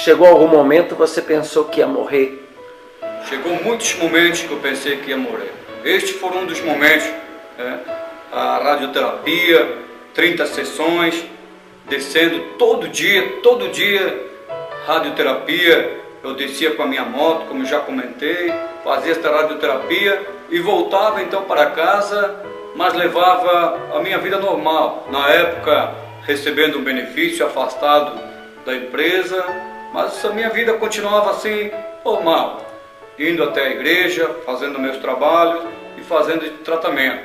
chegou algum momento você pensou que ia morrer? Chegou muitos momentos que eu pensei que ia morrer. Este foi um dos momentos, né? A radioterapia, 30 sessões, descendo todo dia, radioterapia. Eu descia com a minha moto, como já comentei, fazia esta radioterapia e voltava então para casa, mas levava a minha vida normal. Na época, recebendo um benefício, afastado da empresa, mas a minha vida continuava assim, normal. Indo até a igreja, fazendo meus trabalhos e fazendo tratamento.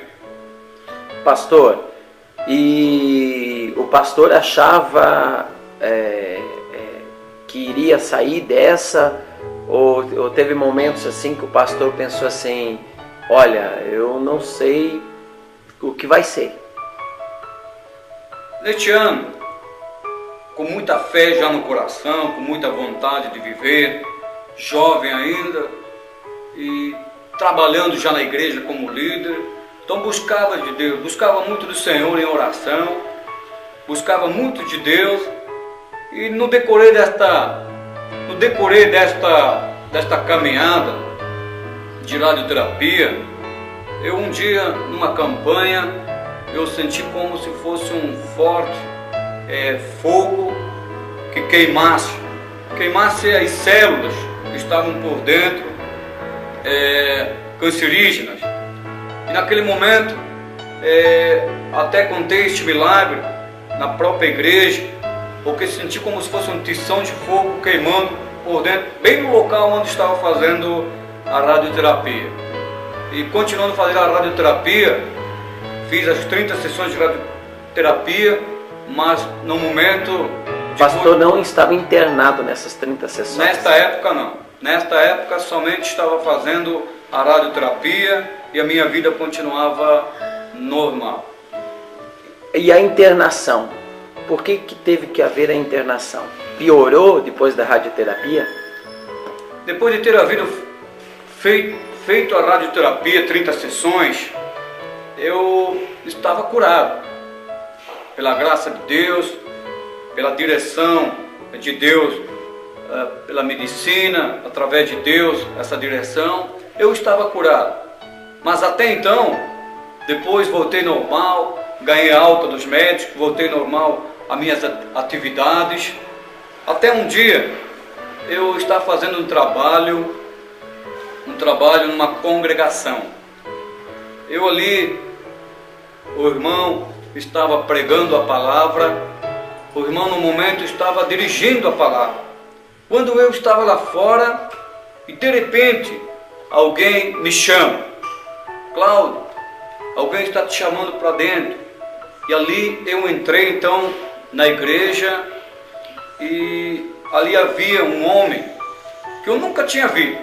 Pastor, e o pastor achava que iria sair dessa, ou teve momentos assim que o pastor pensou assim, olha, eu não sei o que vai ser? Neste ano, com muita fé já no coração, com muita vontade de viver, jovem ainda e trabalhando já na igreja como líder, então buscava de Deus, buscava muito do Senhor em oração, buscava muito de Deus. E no decorrer desta caminhada de radioterapia, eu um dia, numa campanha, eu senti como se fosse um forte fogo que queimasse as células que estavam por dentro, cancerígenas. E naquele momento, até contei este milagre na própria igreja, porque senti como se fosse um tição de fogo queimando por dentro, bem no local onde estava fazendo a radioterapia. E continuando a fazer a radioterapia, fiz as 30 sessões de radioterapia, mas no momento... O pastor não estava internado nessas 30 sessões? Nesta época não. Nesta época somente estava fazendo a radioterapia e a minha vida continuava normal. E a internação? Por que teve que haver a internação? Piorou depois da radioterapia? Depois de ter havido feito a radioterapia, 30 sessões, eu estava curado. Pela graça de Deus, pela direção de Deus, pela medicina, através de Deus, essa direção, eu estava curado. Mas até então, depois voltei normal, ganhei alta dos médicos, voltei normal as minhas atividades. Até um dia, eu estava fazendo um trabalho numa congregação. Eu ali, o irmão estava pregando a palavra, o irmão no momento estava dirigindo a palavra. Quando eu estava lá fora, e de repente, alguém me chama. Cláudio, alguém está te chamando para dentro. E ali eu entrei então na igreja e ali havia um homem que eu nunca tinha visto.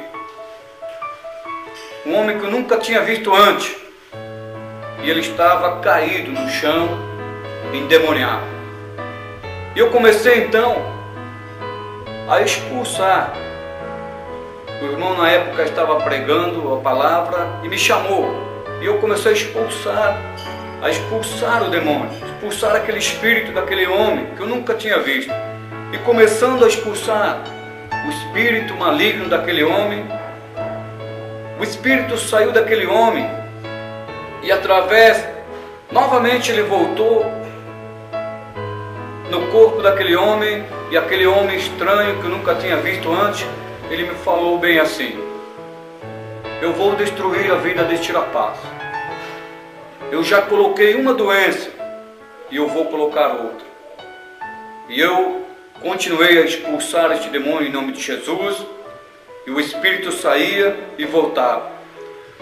Um homem que eu nunca tinha visto antes. E ele estava caído no chão, endemoniado. E eu comecei então a expulsar. O irmão na época estava pregando a palavra e me chamou. E eu comecei a expulsar o demônio, expulsar aquele espírito daquele homem que eu nunca tinha visto. E começando a expulsar o espírito maligno daquele homem, o espírito saiu daquele homem e novamente ele voltou no corpo daquele homem, e aquele homem estranho que eu nunca tinha visto antes, ele me falou bem assim: eu vou destruir a vida deste rapaz. Eu já coloquei uma doença e eu vou colocar outra. E eu continuei a expulsar este demônio em nome de Jesus, e o espírito saía e voltava.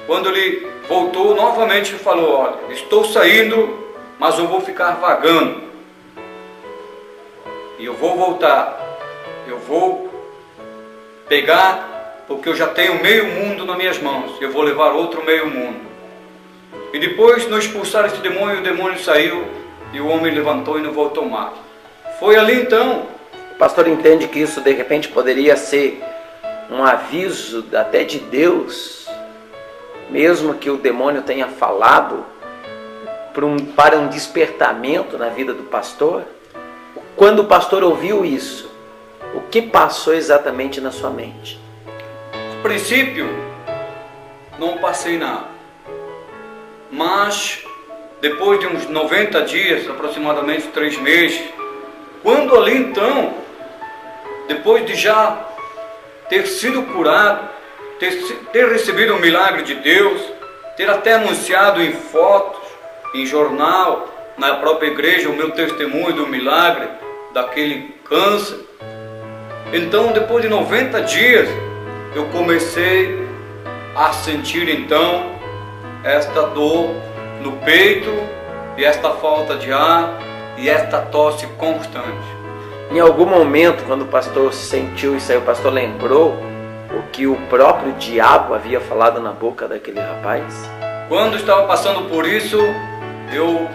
Quando ele voltou, novamente ele falou: olha, estou saindo, mas eu vou ficar vagando. E eu vou voltar. Eu vou pegar, porque eu já tenho meio mundo nas minhas mãos. Eu vou levar outro meio mundo. E depois de não expulsar esse demônio, o demônio saiu e o homem levantou e não voltou mais. Foi ali então. O pastor entende que isso de repente poderia ser um aviso até de Deus, mesmo que o demônio tenha falado, para um despertamento na vida do pastor? Quando o pastor ouviu isso, que passou exatamente na sua mente? A princípio, não passei nada. Mas, depois de uns 90 dias, aproximadamente 3 meses, quando ali então, depois de já ter sido curado, ter recebido o milagre de Deus, ter até anunciado em fotos, em jornal, na própria igreja, o meu testemunho do milagre, daquele câncer. Então, depois de 90 dias, eu comecei a sentir então esta dor no peito e esta falta de ar e esta tosse constante. Em algum momento, quando o pastor sentiu isso aí, o pastor lembrou o que o próprio diabo havia falado na boca daquele rapaz? Quando estava passando por isso, eu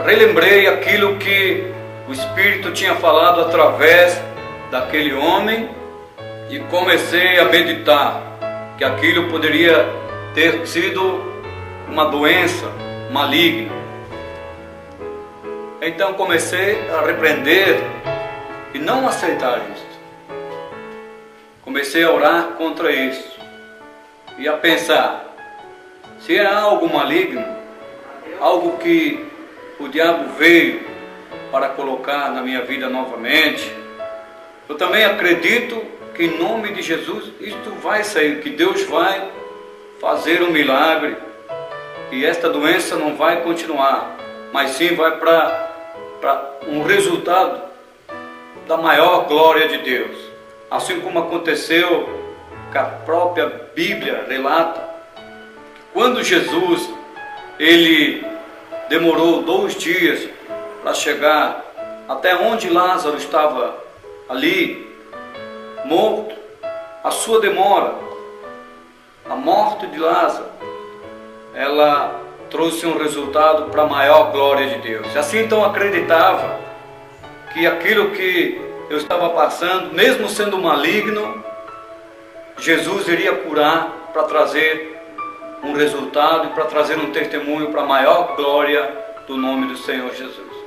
relembrei aquilo que o Espírito tinha falado através daquele homem e comecei a meditar que aquilo poderia ter sido uma doença maligna. Então comecei a repreender e não aceitar isso. Comecei a orar contra isso e a pensar, se é algo maligno, algo que o diabo veio para colocar na minha vida novamente, eu também acredito que em nome de Jesus isto vai sair, que Deus vai fazer um milagre e esta doença não vai continuar, mas sim vai para um resultado da maior glória de Deus. Assim como aconteceu, que a própria Bíblia relata, quando Jesus, ele demorou 2 dias para chegar até onde Lázaro estava ali, morto, a sua demora, a morte de Lázaro, ela trouxe um resultado para a maior glória de Deus. E assim então acreditava que aquilo que eu estava passando, mesmo sendo maligno, Jesus iria curar para trazer um resultado e para trazer um testemunho para a maior glória do nome do Senhor Jesus.